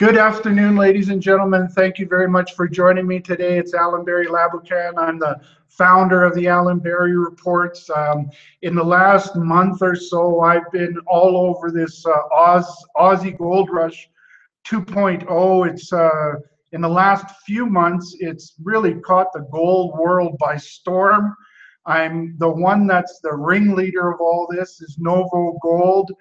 Good afternoon, ladies and gentlemen. Thank you very much for joining me today. It's Alan Barry Laboucan. I'm the founder of the Alan Barry Reports. In the last month or so, I've been all over this Aussie Gold Rush 2.0. It's in the last few months, it's really caught the gold world by storm. I'm the one that's the ringleader of all this is Novo Gold.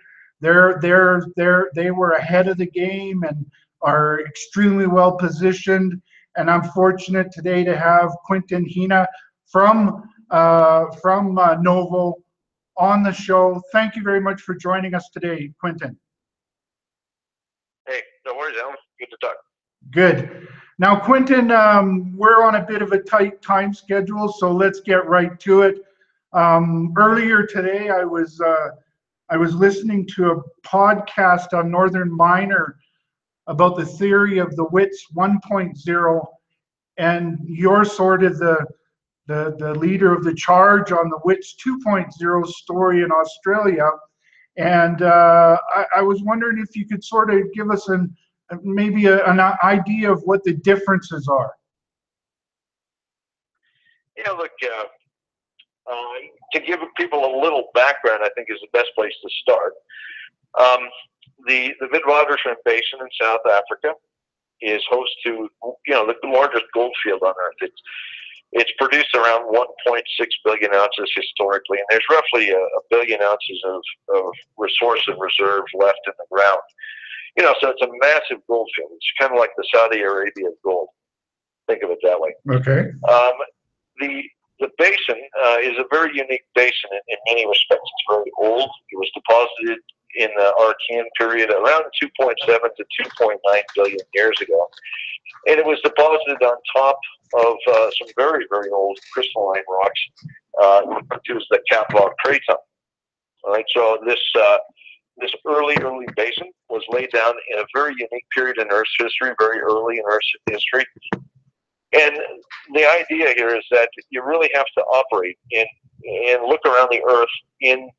They were ahead of the game and are extremely well positioned. And I'm fortunate today to have Quinton Hennigh from Novo on the show. Thank you very much for joining us today, Quinton. Hey, no worries, Alan. Good to talk. Good. Now, Quinton, we're on a bit of a tight time schedule, so let's get right to it. Earlier today, I was listening to a podcast on Northern Miner about the theory of the Wits 1.0, and you're sort of the leader of the charge on the Wits 2.0 story in Australia. And I was wondering if you could sort of give us maybe an idea of what the differences are. Yeah, look, to give people a little background, I think is the best place to start. The Witwatersrand Basin in South Africa is host to, the largest gold field on Earth. It's produced around 1.6 billion ounces historically, and there's roughly a billion ounces of resource and reserve left in the ground. So it's a massive gold field. It's kind of like the Saudi Arabia of gold. Think of it that way. Okay. The basin is a very unique basin in many respects. It's very old. It was deposited in the Archean period around 2.7 to 2.9 billion years ago. And it was deposited on top of some very, very old crystalline rocks, referred to as the Cap-Rock Craton. All right, so this early basin was laid down in a very unique period in Earth's history, very early in Earth's history. And the idea here is that you really have to operate and look around the Earth in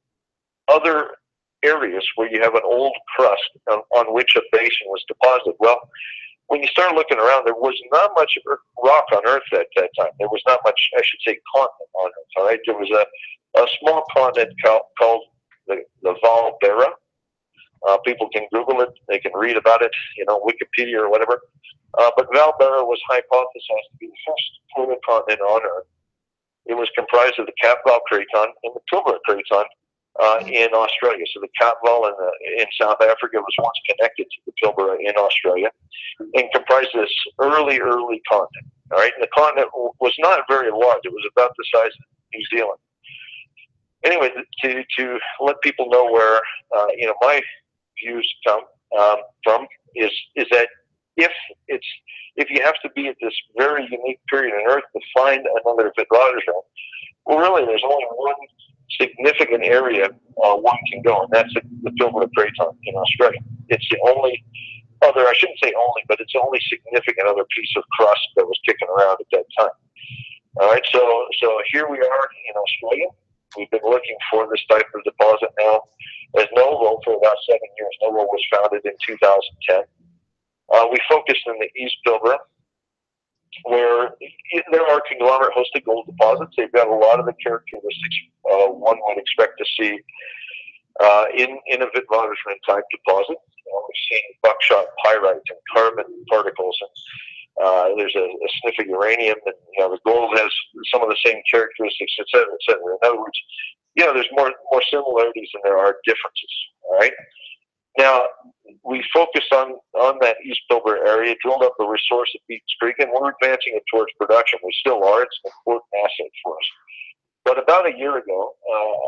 other areas where you have an old crust on which a basin was deposited. Well, when you start looking around, there was not much rock on Earth at that time. There was not much, I should say, continent on Earth. All right, there was a small continent called the Val-Barra. People can Google it. They can read about it, Wikipedia or whatever. But Val-Barra was hypothesized to be the first total continent on Earth. It was comprised of the Cap-Rock Craton and the Pilbara Craton in Australia. So the Cap-Val in South Africa was once connected to the Pilbara in Australia and comprised this early continent. All right, and the continent was not very large. It was about the size of New Zealand. Anyway, to let people know where my views come from is that if you have to be at this very unique period on Earth to find another Witwatersrand, well, really, there's only one significant area one can go, and that's the Pilbara Craton in Australia. It's the only other, I shouldn't say only, but it's the only significant other piece of crust that was kicking around at that time. All right, so here we are in Australia. We've been looking for this type of deposit now as Novo for about 7 years. Novo was founded in 2010. We focused in the East Pilbara, where there are conglomerate-hosted gold deposits. They've got a lot of the characteristics one would expect to see in a Witwatersrand type deposit. We've seen buckshot pyrite and carbon particles, and there's a sniff of uranium, and the gold has some of the same characteristics, et cetera, et cetera. In other words, there's more similarities than there are differences. All right. Now, we focused on that East Pilbara area, drilled up a resource at Beaton's Creek, and we're advancing it towards production. We still are. It's an important asset for us. But about a year ago,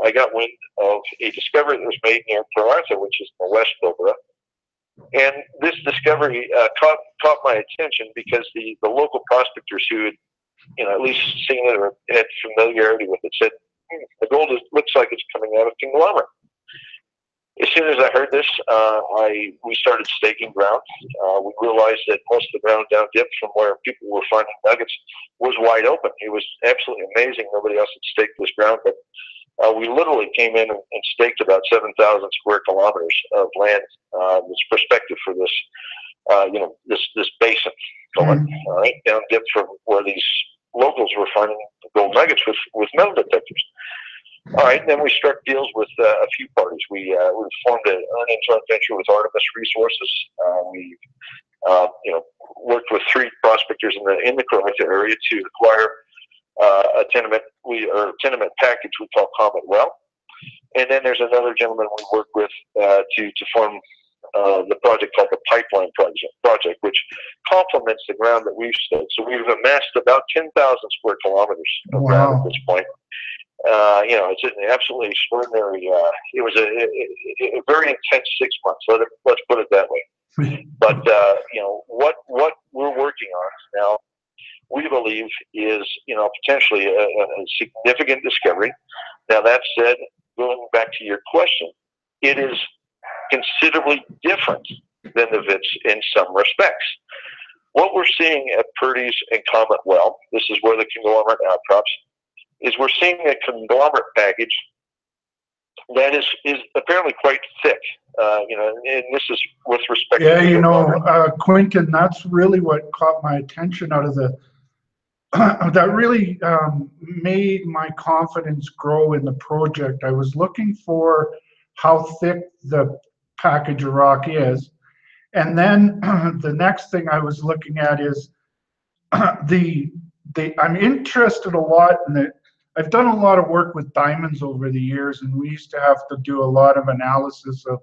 I got wind of a discovery that was made near Port Arthur, which is in the West Pilbara. And this discovery caught my attention because the local prospectors who had at least seen it or had familiarity with it said, the gold looks like it's coming out of conglomerate. As soon as I heard this, we started staking ground. We realized that most of the ground down dip from where people were finding nuggets was wide open. It was absolutely amazing. Nobody else had staked this ground, but we literally came in and staked about 7,000 square kilometers of land. It's prospective for this this basin going, all right, down dip from where these locals were finding gold nuggets with metal detectors. All right, then we struck deals with a few parties. We formed an earnings joint venture with Artemis Resources. We worked with 3 prospectors in the Croatia area to acquire a tenement package we call Comet Well. And then there's another gentleman we work with to form the project called the Pipeline Project, which complements the ground that we've stood. So we've amassed about 10,000 square kilometers of ground at this point. It's an absolutely extraordinary. It was a very intense 6 months. Let's put it that way. But what we're working on now, we believe is potentially a significant discovery. Now that said, going back to your question, it is considerably different than the Wits in some respects. What we're seeing at Purdy's and Comet Well, this is where the conglomerate outcrops, is we're seeing a conglomerate package that is apparently quite thick. And this is with respect to Quinton, that's really what caught my attention out of the that really made my confidence grow in the project. I was looking for how thick the package of rock is, and then the next thing I was looking at is I'm interested a lot in the. I've done a lot of work with diamonds over the years, and we used to have to do a lot of analysis of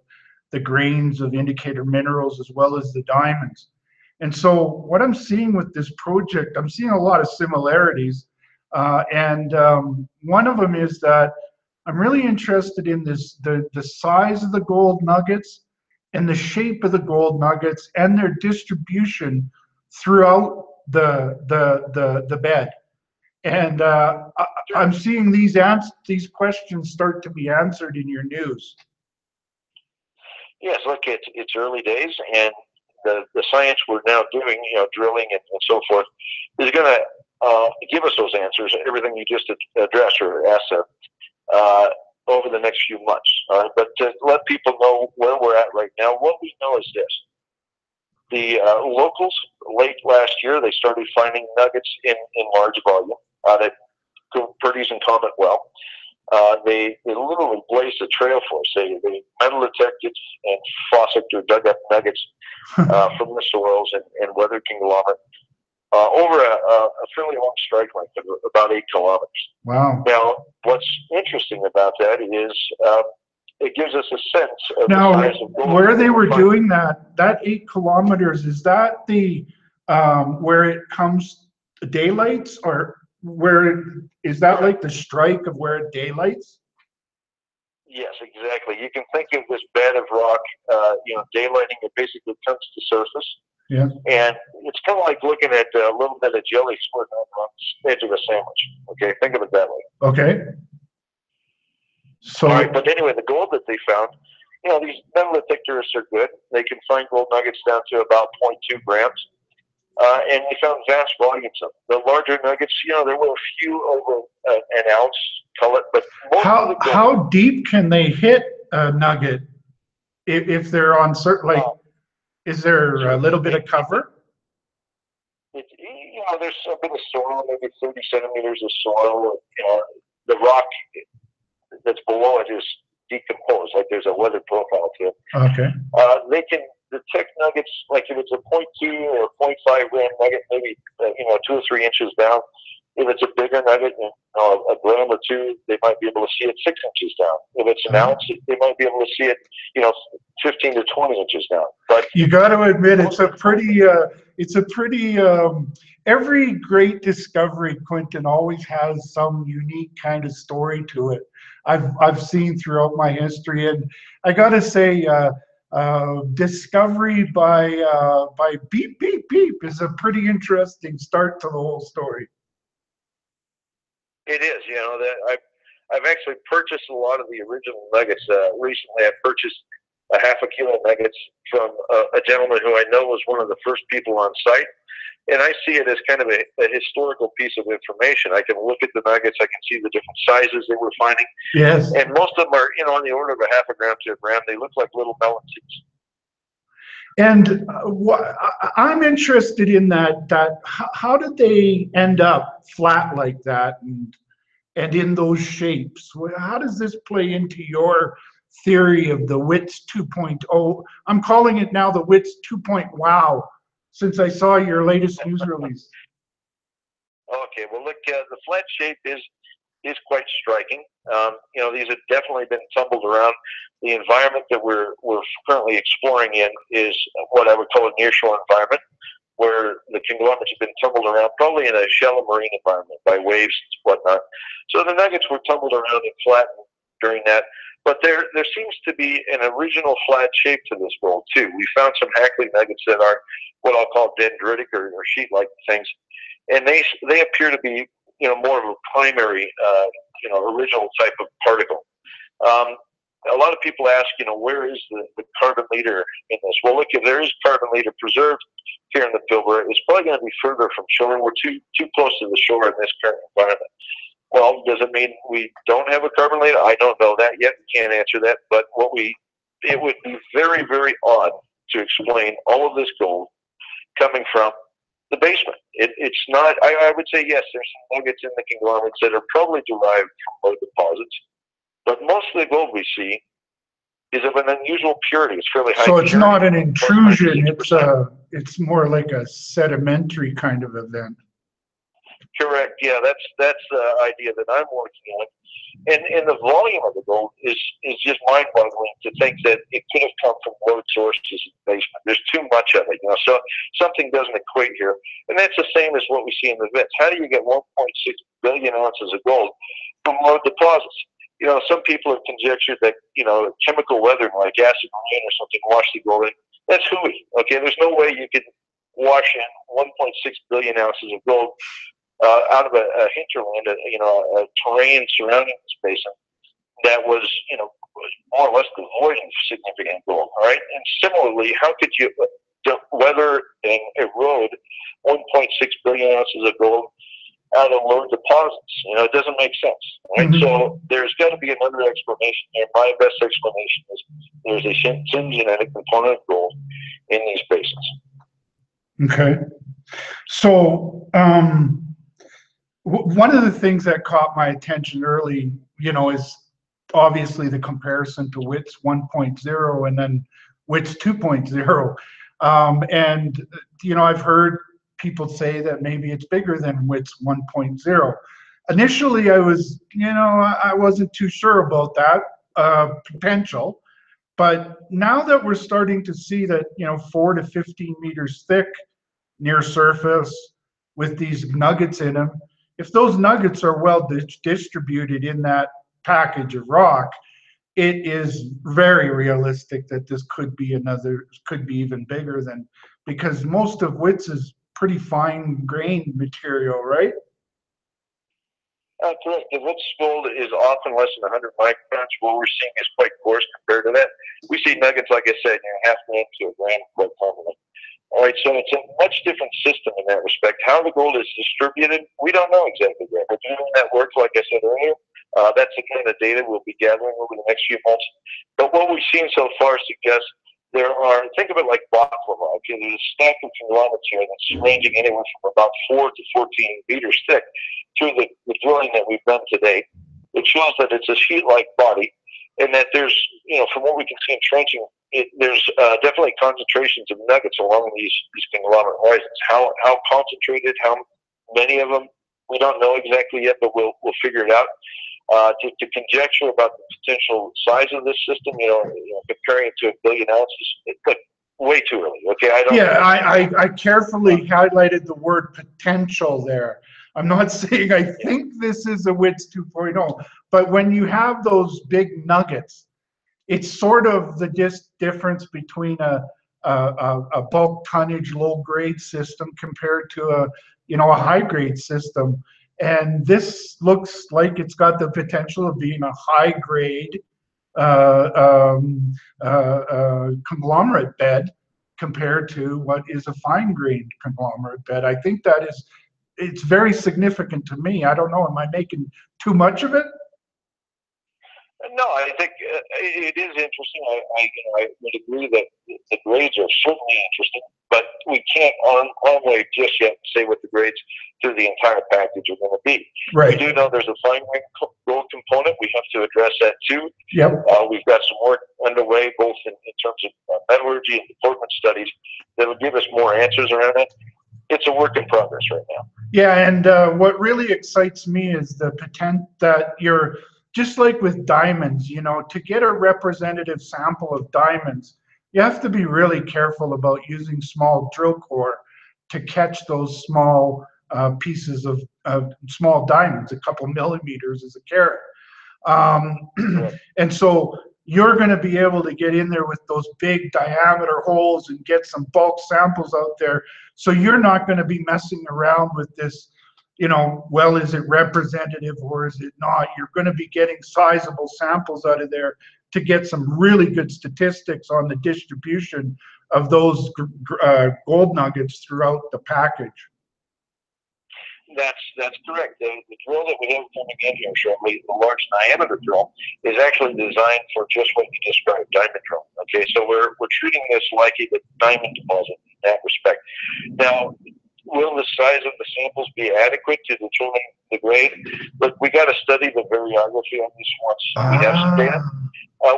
the grains of indicator minerals as well as the diamonds. And so what I'm seeing with this project, I'm seeing a lot of similarities. And one of them is that I'm really interested in the size of the gold nuggets and the shape of the gold nuggets and their distribution throughout the bed. And I'm seeing these questions start to be answered in your news. Yes, look, it's early days, and the science we're now doing, drilling and so forth, is going to give us those answers, everything you just addressed or asked over the next few months. But to let people know where we're at right now, what we know is this. The locals, late last year, they started finding nuggets in large volume at Purdy's and Comet Well. They literally blazed a trail for us. They metal detected and faucet or dug up nuggets from the soils and weathered conglomerate over a fairly long strike length of about 8 kilometers. Wow. Now, what's interesting about that is it gives us a sense of now, the size of gold. Where they were doing that 8 kilometers, is that the where it comes daylights, or is that like the strike of where it daylights? Yes, exactly. You can think of this bed of rock, daylighting, it basically comes to surface. Yeah. And it's kind of like looking at a little bit of jelly squirting over on the edge of a sandwich. Okay, think of it that way. Okay. So, all right, but anyway, the gold that they found, these metal detectors are good. They can find gold nuggets down to about 0.2 grams. And they found vast volumes of them. The larger nuggets, there were a few over an ounce color, but most of the gold, how deep can they hit a nugget if they're on certain, is there a little bit of cover? There's a bit of soil, maybe 30 centimeters of soil. The rock that's below it is decomposed, like there's a weathered profile to it. Okay. They can detect nuggets, like if it's a 0.2 or 0.5 gram nugget, maybe 2 or 3 inches down. If it's a bigger nugget, a gram or 2, they might be able to see it 6 inches down. If it's an ounce, they might be able to see it, 15 to 20 inches down. But you got to admit, it's a pretty. Every great discovery, Quinton, always has some unique kind of story to it. I've seen throughout my history, and I got to say, discovery by beep beep beep is a pretty interesting start to the whole story. It is, that I've actually purchased a lot of the original nuggets. Recently, I purchased a half a kilo nuggets from a gentleman who I know was one of the first people on site. And I see it as kind of a historical piece of information. I can look at the nuggets. I can see the different sizes they were finding. Yes. And most of them are, on the order of a half a gram to a gram. They look like little melon seeds. And I'm interested in that how did they end up flat like that and in those shapes? How does this play into your theory of the Wits 2.0? I'm calling it now the Wits 2.0 wow, since I saw your latest news release. Okay, well, look, the flat shape is quite striking. You know, these have definitely been tumbled around. The environment that we're currently exploring in is what I would call a nearshore environment, where the conglomerates have been tumbled around, probably in a shallow marine environment by waves and whatnot. So the nuggets were tumbled around and flattened during that. But there seems to be an original flat shape to this gold too. We found some Hackley nuggets that are what I'll call dendritic or sheet-like things, and they appear to be, you know, more of a primary, you know, original type of particle. A lot of people ask, you know, where is the carbon leader in this? Well, look, if there is carbon leader preserved here in the Pilbara, it's probably going to be further from shore. We're too close to the shore in this current environment. Well, does it mean we don't have a carbon leader? I don't know that yet. We can't answer that. But it would be very, very odd to explain all of this gold coming from the basement. It's not, I would say, yes, there's some nuggets in the conglomerates that are probably derived from low deposits, but most of the gold we see is of an unusual purity. It's fairly high. So it's purity, not an intrusion, it's more like a sedimentary kind of event. Correct. Yeah, that's the idea that I'm working on. And the volume of the gold is just mind-boggling to think that it could have come from low sources in the basement. There's too much of it, you know, so something doesn't equate here. And that's the same as what we see in the Wits. How do you get 1.6 billion ounces of gold from low deposits? You know, some people have conjectured that, you know, chemical weathering like acid rain or something washed the gold in. That's hooey. Okay, there's no way you could wash in 1.6 billion ounces of gold out of a hinterland, you know, a terrain surrounding this basin that was, you know, was more or less devoid of significant gold. All right, and similarly, how could you weather and erode 1.6 billion ounces of gold out of low deposits? You know, it doesn't make sense, right? Mm-hmm. So there's got to be another explanation here. My best explanation is there's a syngenetic component of gold in these basins. Okay, so one of the things that caught my attention early, you know, is obviously the comparison to Wits 1.0 and then Wits 2.0. And, you know, I've heard people say that maybe it's bigger than Wits 1.0. Initially, I wasn't too sure about that potential. But now that we're starting to see that, you know, 4 to 15 meters thick near surface with these nuggets in them, if those nuggets are well distributed in that package of rock, it is very realistic that this could be even bigger than, because most of Wits is pretty fine grained material, right? Correct. The Wits gold is often less than 100 microns. What we're seeing is quite coarse compared to that. We see nuggets, like I said, half gram to a gram quite commonly. All right, so it's a much different system in that respect. How the gold is distributed, we don't know exactly yet. We're doing that work, like I said earlier. That's the kind of data we'll be gathering over the next few months. But what we've seen so far suggests there are, think of it like baklava. Okay, there's a stack of conglomerates here that's ranging anywhere from about 4 to 14 meters thick through the drilling that we've done today. It shows that it's a sheet-like body, and that there's, you know, from what we can see in trenching, there's definitely concentrations of nuggets along these conglomerate horizons. How concentrated, how many of them, we don't know exactly yet, but we'll figure it out. To conjecture about the potential size of this system, you know, comparing it to 1 billion ounces, it's way too early. Okay, I don't. Yeah, I carefully highlighted the word potential there. I'm not saying I think this is a Wits 2.0, but when you have those big nuggets, it's sort of the difference between a bulk tonnage low grade system compared to a high grade system. And this looks like it's got the potential of being a high grade conglomerate bed compared to what is a fine grained conglomerate bed. I think it's very significant to me. I don't know, am I making too much of it? No, I think it is interesting. I would agree that the grades are certainly interesting, but we can't on our way just yet say what the grades through the entire package are going to be. Right. We do know there's a fine grain gold component. We have to address that too. Yep. We've got some work underway, both in terms of metallurgy and deportment studies, that will give us more answers around it. It's a work in progress right now. Yeah, and what really excites me is the potential that you're, just like with diamonds, you know, to get a representative sample of diamonds, you have to be really careful about using small drill core to catch those small pieces of small diamonds. A couple millimeters is a carat. And so you're going to be able to get in there with those big diameter holes and get some bulk samples out there. So you're not going to be messing around with this, you know, well, is it representative or is it not? You're going to be getting sizable samples out of there to get some really good statistics on the distribution of those gold nuggets throughout the package. That's correct. The drill that we have coming in here shortly, the large diameter drill, is actually designed for just what you described, diamond drill. Okay, so we're treating this like a diamond deposit in that respect. Now, will the size of the samples be adequate to determine the grade? Look, we got to study the variography on this once we have some data.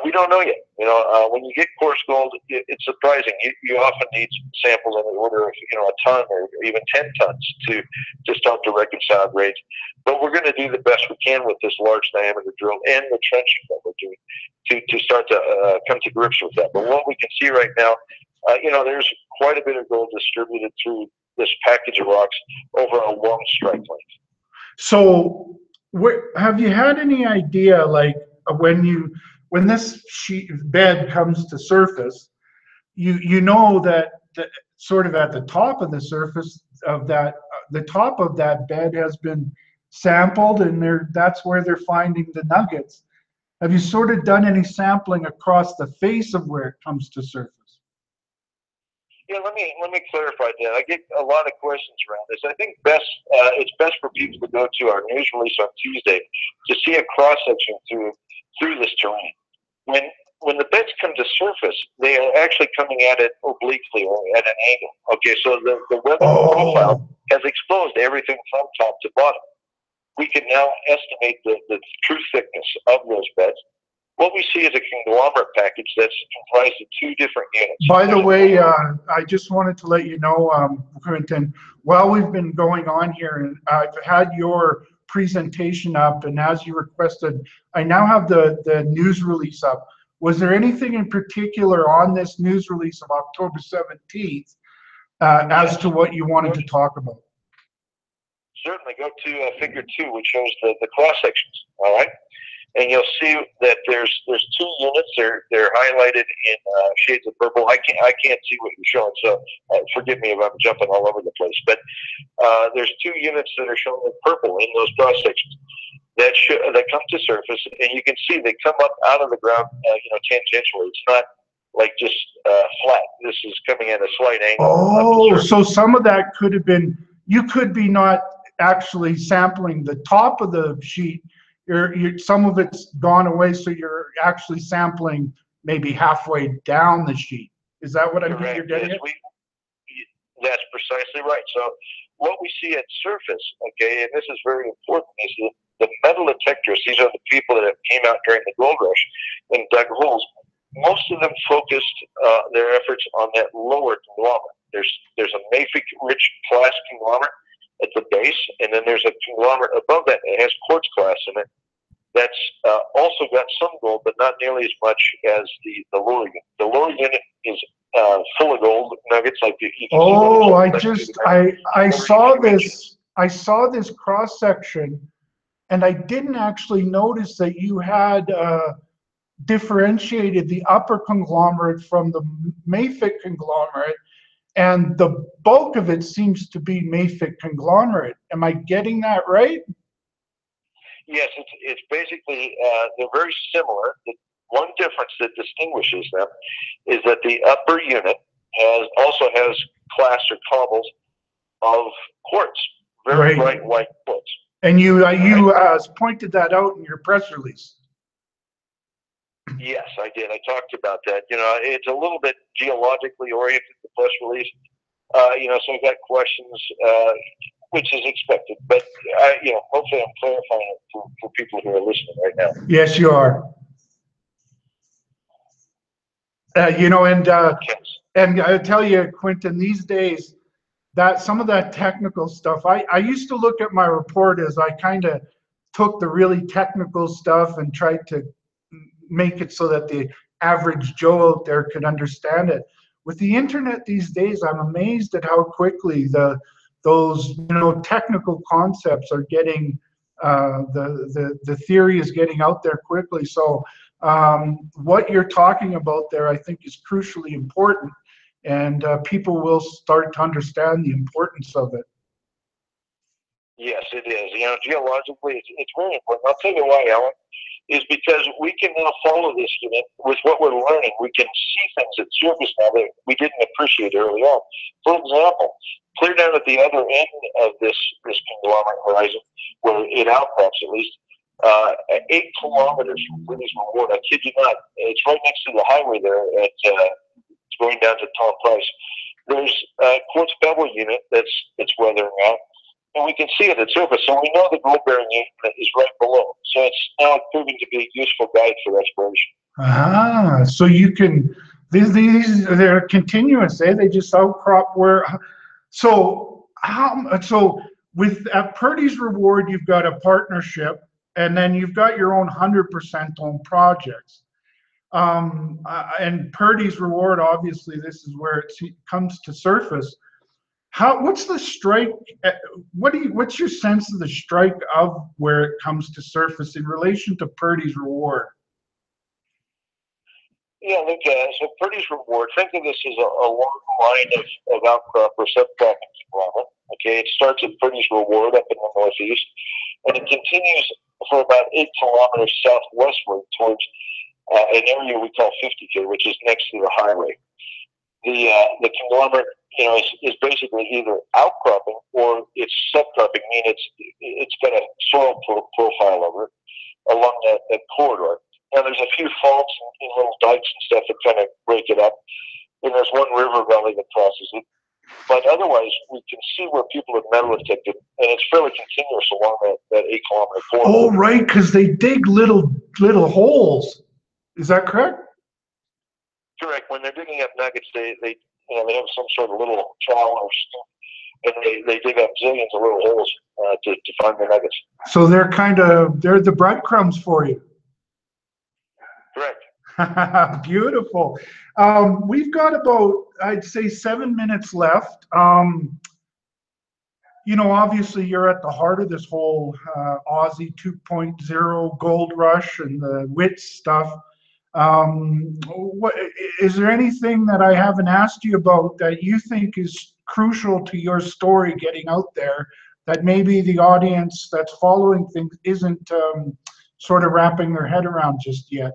We don't know yet. You know, when you get coarse gold, it's surprising. You often need samples in the order of, you know, a ton or even 10 tons to start to reconcile grades. But we're going to do the best we can with this large diameter drill and the trenching that we're doing to start to come to grips with that. But what we can see right now, you know, there's quite a bit of gold distributed through this package of rocks over a long strike length. So, have you had any idea, like, when this bed comes to surface, you know that sort of at the top of the surface of that, the top of that bed has been sampled, and that's where they're finding the nuggets. Have you sort of done any sampling across the face of where it comes to surface? Yeah, let me clarify that. I get a lot of questions around this. I think it's best for people to go to our news release on Tuesday to see a cross section through this terrain. When the beds come to surface, they are actually coming at it obliquely or at an angle. Okay, so the weather profile has exposed everything from top to bottom. We can now estimate the true thickness of those beds. What we see is a conglomerate package that's comprised of two different units. By the way, I just wanted to let you know, Quinton, while we've been going on here, and I've had your presentation up, and as you requested, I now have the news release up. Was there anything in particular on this news release of October 17th as to what you wanted to talk about? Certainly. Go to figure 2, which shows the cross sections. All right. And you'll see that there's two units. They're highlighted in shades of purple. I can't see what you're showing, so forgive me if I'm jumping all over the place. But there's two units that are shown in purple in those cross sections that come to surface, and you can see they come up out of the ground, tangentially. It's not like just flat. This is coming at a slight angle. Oh, so some of that could have been. You could be not actually sampling the top of the sheet. Some of it's gone away, so you're actually sampling maybe halfway down the sheet. Is that what Correct. You're getting at? That's precisely right. So what we see at surface, okay, and this is very important, is the metal detectors. These are the people that came out during the gold rush and dug holes. Most of them focused their efforts on that lower conglomerate. There's a mafic-rich class conglomerate at the base, and then there's a conglomerate above that. It has quartz class in it. That's also got some gold, but not nearly as much as the lower unit. The lower unit is full of gold nuggets, like you can I saw this. I saw this cross section, and I didn't actually notice that you had differentiated the upper conglomerate from the mafic conglomerate. And the bulk of it seems to be mafic conglomerate. Am I getting that right? Yes, it's basically, they're very similar. The one difference that distinguishes them is that the upper unit also has class or cobbles of quartz, very bright white quartz. And you pointed that out in your press release. Yes, I did. I talked about that. It's a little bit geologically oriented, the press release. So I've got questions, which is expected. But, hopefully I'm clarifying it for people who are listening right now. Yes, you are. And I tell you, Quinton, these days, that some of that technical stuff, I used to look at my report as I kind of took the really technical stuff and tried to make it so that the average Joe out there could understand it. With the internet these days, I'm amazed at how quickly those technical concepts are getting, the theory is getting out there quickly. So what you're talking about there, I think, is crucially important, and people will start to understand the importance of it. Yes, it is. Geologically, it's very important. I'll tell you why, Alan, is because we can now follow this unit with what we're learning. We can see things at surface now that we didn't appreciate early on. For example, clear down at the other end of this conglomerate horizon, where it outcrops at least, 8 kilometers from British Reward. I kid you not. It's right next to the highway there. It's going down to Tom Price. There's a quartz pebble unit that's weathering out, and we can see it at surface. So we know the gold-bearing unit is right below. So it's now proving to be a useful guide for exploration. So you can, they're continuous, eh? They just outcrop where, so with at Purdy's Reward, you've got a partnership, and then you've got your own 100% owned projects. And Purdy's Reward, obviously, this is where it comes to surface. What's the strike? What's your sense of the strike of where it comes to surface in relation to Purdy's Reward? Yeah, look, so Purdy's Reward, think of this as a long line of outcrop or subcropping conglomerate. Okay, it starts at Purdy's Reward up in the northeast, and it continues for about 8 kilometers southwestward towards an area we call 50K, which is next to the highway. The conglomerate, is basically either outcropping or it's subcropping, meaning it's got a soil profile over it along that corridor. Now there's a few faults and little dikes and stuff that kind of break it up, and there's one river valley that crosses it. But otherwise, we can see where people have metallurgicted, and it's fairly continuous along that 8 kilometer corridor. Oh, right, because they dig little holes. Is that correct? Correct. When they're digging up nuggets, they have some sort of little trowel or stick, and they dig up zillions of little holes to find the nuggets. So they're the breadcrumbs for you. Correct. Beautiful. We've got about, I'd say, 7 minutes left. Obviously you're at the heart of this whole Aussie 2.0 gold rush and the Wits stuff. Is there anything that I haven't asked you about that you think is crucial to your story getting out there that maybe the audience that's following things isn't sort of wrapping their head around just yet,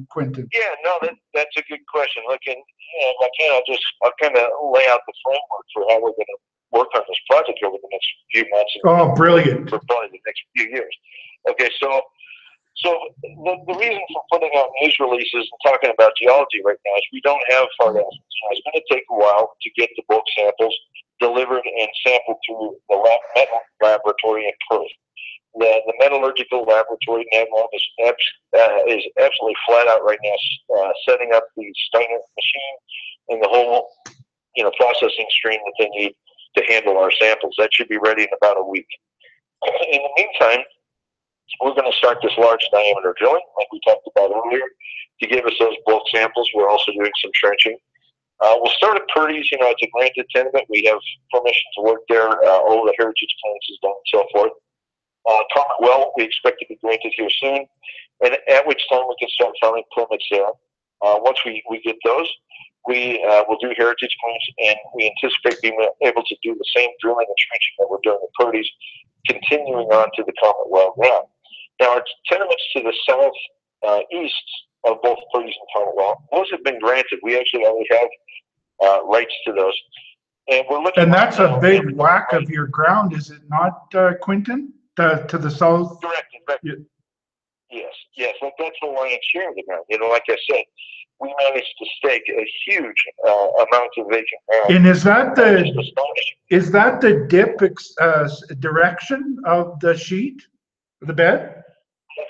Quinton? Yeah, no, that's a good question. Look, and I'll kind of lay out the framework for how we're going to work on this project over the next few months. Oh, brilliant! For probably the next few years. Okay, so the reason for putting out news releases and talking about geology right now is we don't have hard estimates. It's going to take a while to get the bulk samples delivered and sampled through the metal laboratory in Perth. The metallurgical laboratory in NVO.V is absolutely flat out right now, setting up the Steiner machine and the whole processing stream that they need to handle our samples. That should be ready in about a week. In the meantime, we're going to start this large diameter drilling, like we talked about earlier, to give us those bulk samples. We're also doing some trenching. We'll start at Purdy's. It's a granted tenement. We have permission to work there. All the heritage clearance is done and so forth. Comet Well, we expect to be granted here soon, and at which time we can start filing permits there. Once we get those, we will do heritage clearance, and we anticipate being able to do the same drilling and trenching that we're doing at Purdy's, continuing on to the Comet Well ground. Now, our tenements to the south east of both Purdy's and Comet Well, those have been granted. We actually already have rights to those. And we're looking. And that's a big whack of your ground, is it not, Quinton? To the south? Correct. Yes. Like that's the lion's share of the ground. You know, like I said, we managed to stake a huge amount of vacant ground. And is that the dip direction of the sheet, the bed? Yes,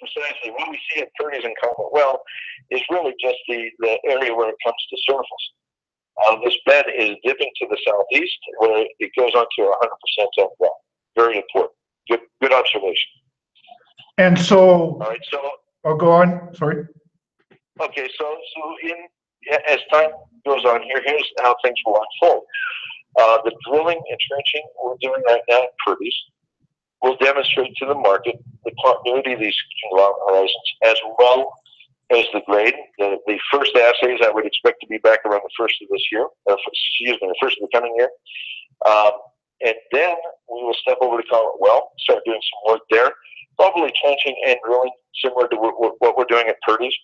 precisely. What we see at Purdy's and Comet Well is really just the area where it comes to surface. This bed is dipping to the southeast, where it goes onto 100% on ground. Very important. Good observation. And so, all right. So, I'll go on. Sorry. Okay. So as time goes on here, here's how things will unfold. The drilling and trenching we're doing right now at Purdy's will demonstrate to the market the continuity of these conglomerate horizons, as well as the grade. The first assays I would expect to be back around the first of this year, the first of the coming year. And then we will step over to Comet Well, start doing some work there, probably trenching and drilling similar to what we're doing at Purdy's.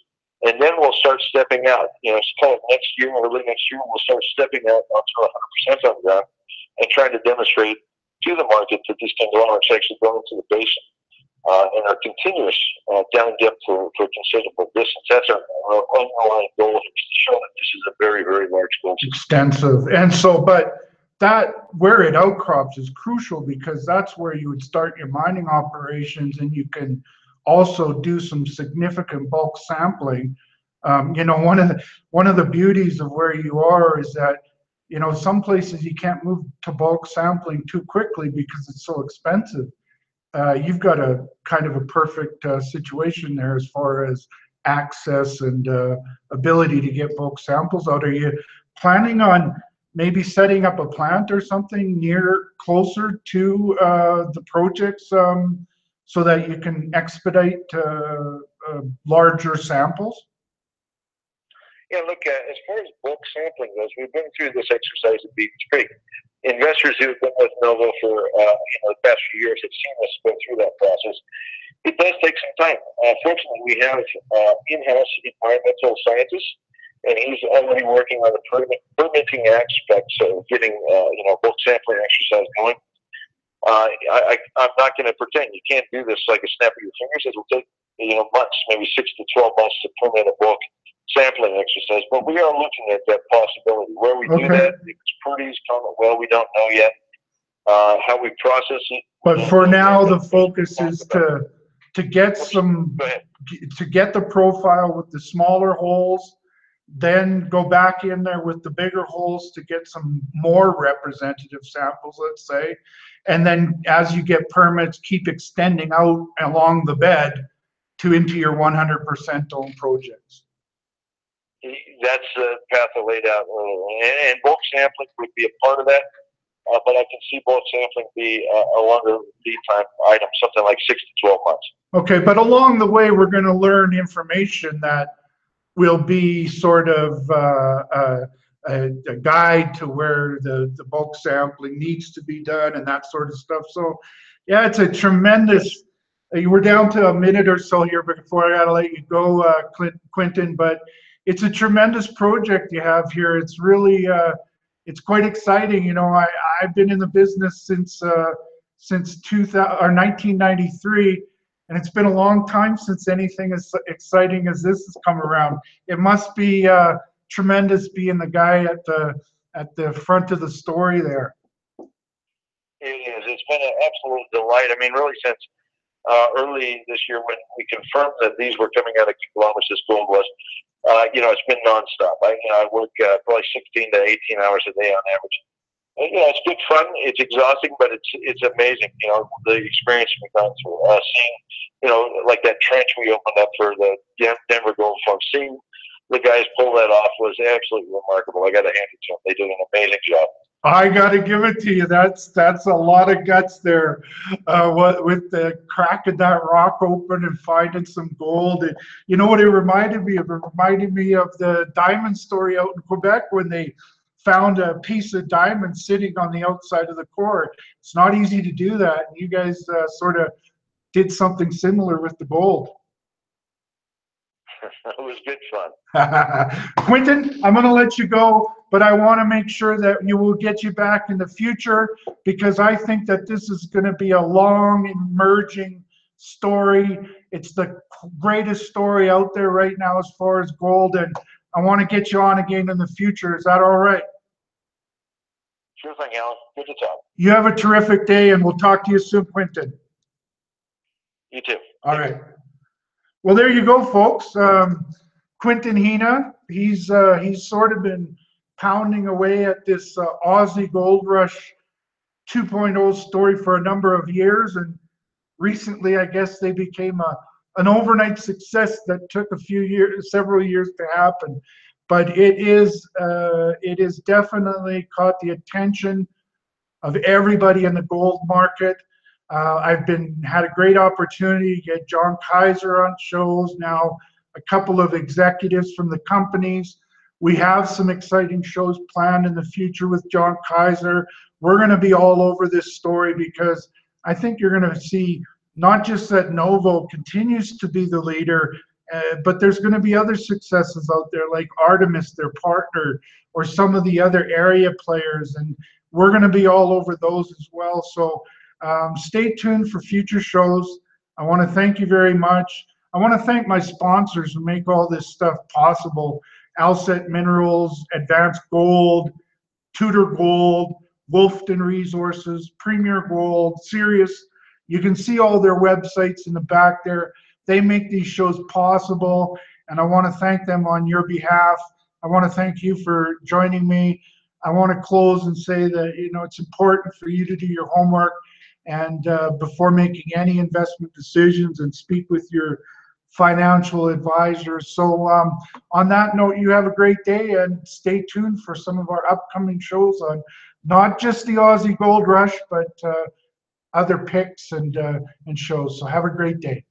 And then we'll start stepping out. You know, it's kind of next year, early next year, we'll start stepping out onto 100% on the ground and trying to demonstrate to the market that these conglomerates actually go into the basin and are continuous down dip for considerable distance. That's our underlying goal here, is to show that this is a very, very large gold system. Extensive. And so, but that, where it outcrops is crucial, because that's where you would start your mining operations, and you can also do some significant bulk sampling. You know, one of the beauties of where you are is that, you know, some places you can't move to bulk sampling too quickly because it's so expensive. You've got a kind of a perfect situation there as far as access and ability to get bulk samples out. Are you planning on maybe setting up a plant or something closer to the projects so that you can expedite larger samples? Yeah, look, as far as bulk sampling goes, we've been through this exercise at Beach Creek. Investors who have been with Novo for the past few years have seen us go through that process. It does take some time. Fortunately, we have in-house environmental scientists, and he's already working on the permitting aspects of getting bulk sampling exercise going. I'm not going to pretend you can't do this like a snap of your fingers. It will take months, maybe 6 to 12 months to permit a bulk sampling exercise, but we are looking at that possibility. Where we do that, if it's Purdy's, Comet Well, we don't know yet. How we process it. But for now, the focus is to get some, to get the profile with the smaller holes, then go back in there with the bigger holes to get some more representative samples, let's say. And then as you get permits, keep extending out along the bed into your 100% owned projects. That's the path I laid out earlier. And bulk sampling would be a part of that, but I can see bulk sampling be a longer lead time item, something like 6 to 12 months. Okay, but along the way, we're going to learn information that will be sort of a guide to where the bulk sampling needs to be done and that sort of stuff. So, yeah, it's a tremendous. We're down to a minute or so here before I got to let you go, Quinton, but it's a tremendous project you have here. It's really, it's quite exciting. You know, I've been in the business since 1993, and it's been a long time since anything as exciting as this has come around. It must be tremendous being the guy at the front of the story there. It is. It's been an absolute delight. I mean, really since early this year when we confirmed that these were coming out of conglomerates, this gold was. It's been nonstop. I work probably 16 to 18 hours a day on average. And, it's good fun. It's exhausting, but it's amazing. The experience we've gone through. Seeing, like that trench we opened up for the Denver Gold Farm. Seeing the guys pull that off was absolutely remarkable. I got to hand it to them. They did an amazing job. I got to give it to you. That's a lot of guts there. With the cracking that rock open and finding some gold. And you know what it reminded me of? It reminded me of the diamond story out in Quebec when they found a piece of diamond sitting on the outside of the core. It's not easy to do that. You guys sort of did something similar with the gold. It was good fun. Quinton, I'm going to let you go, but I want to make sure that you will get you back in the future, because I think that this is going to be a long emerging story, It's the greatest story out there right now as far as gold, and I want to get you on again in the future. Is that all right? Sure thing, Alan. Good to talk. You have a terrific day, and we'll talk to you soon, Quinton. You too. All right. Well, there you go, folks. Quinton Hennigh, he's sort of been pounding away at this Aussie Gold Rush 2.0 story for a number of years, and recently, I guess they became an overnight success that took several years to happen. But it is definitely caught the attention of everybody in the gold market. I've had a great opportunity to get John Kaiser on shows now, a couple of executives from the companies. We have some exciting shows planned in the future with John Kaiser. We're going to be all over this story because I think you're going to see not just that Novo continues to be the leader, but there's going to be other successes out there like Artemis, their partner, or some of the other area players, and we're going to be all over those as well. So stay tuned for future shows. I want to thank you very much. I want to thank my sponsors who make all this stuff possible. Alset Minerals, Advanced Gold, Tudor Gold, Wolfton Resources, Premier Gold, Sirius. You can see all their websites in the back there. They make these shows possible, and I want to thank them on your behalf. I want to thank you for joining me. I want to close and say that, you know, it's important for you to do your homework and before making any investment decisions, and speak with your financial advisors. So on that note, you have a great day, and stay tuned for some of our upcoming shows on not just the Aussie Gold Rush, but other picks and shows. So have a great day.